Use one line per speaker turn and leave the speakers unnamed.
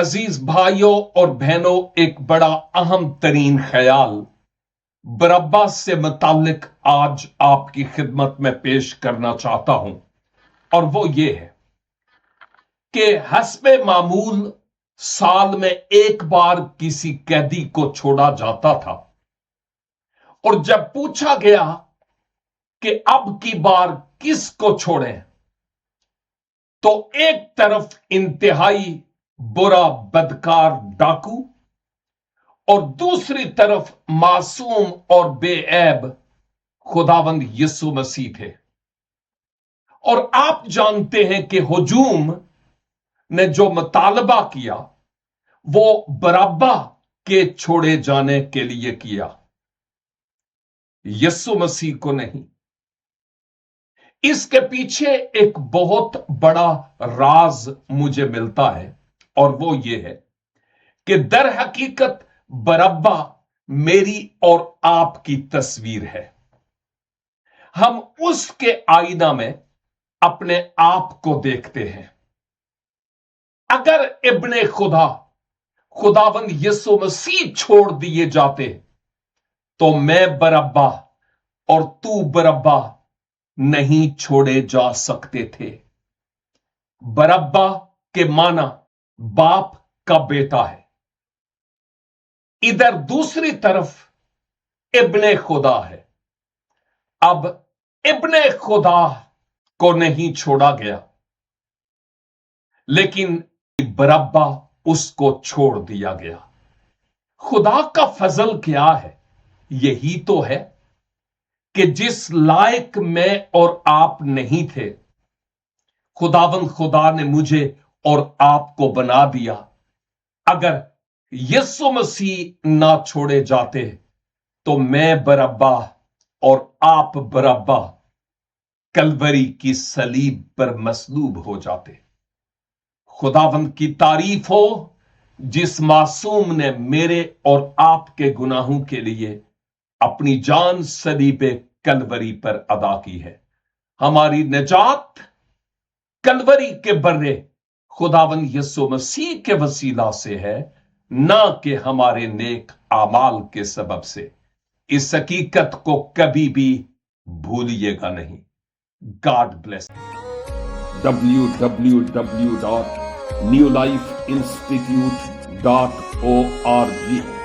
अजीज भाइयों और बहनों, एक बड़ा अहम तरीन ख्याल बरअब्बा से मुताल्लिक आज आपकी खिदमत में पेश करना चाहता हूं, और वो ये है कि हस्बे मामूल साल में एक बार किसी कैदी को छोड़ा जाता था, और जब पूछा गया कि अब की बार किसको छोड़ें, तो एक तरफ इंतहाई बुरा बदकार डाकू और दूसरी तरफ मासूम और बेऐब खुदावंद यीशु मसीह थे। और आप जानते हैं कि हुजूम ने जो मुतालबा किया वो बरअब्बा के छोड़े जाने के लिए किया, यीशु मसीह को नहीं। इसके पीछे एक बहुत बड़ा राज मुझे मिलता है, और वो ये है कि दर हकीकत बरअब्बा मेरी और आपकी तस्वीर है। हम उसके आईना में अपने आप को देखते हैं। अगर इब्ने खुदावंद यीशु मसीह छोड़ दिए जाते तो मैं बरअब्बा और तू बरअब्बा नहीं छोड़े जा सकते थे। बरअब्बा के माना बाप का बेटा है, इधर दूसरी तरफ इब्ने खुदा है। अब इब्ने खुदा को नहीं छोड़ा गया, लेकिन बरअब्बा उसको छोड़ दिया गया। खुदा का फजल क्या है? यही तो है कि जिस लायक मैं और आप नहीं थे, खुदावंद खुदा ने मुझे और आपको बना दिया। अगर यीशु मसीह ना छोड़े जाते तो मैं बरअब्बा और आप बरअब्बा कलवरी की सलीब पर मसलूब हो जाते। खुदावंद की तारीफ हो जिस मासूम ने मेरे और आपके गुनाहों के लिए अपनी जान सलीब कलवरी पर अदा की है। हमारी निजात कलवरी के बर्रे खुदावंद यीशु मसीह के वसीला से है, ना कि हमारे नेक आमाल के सबब से। इस हकीकत को कभी भी भूलिएगा नहीं। God bless. www.newlifeinstitute.org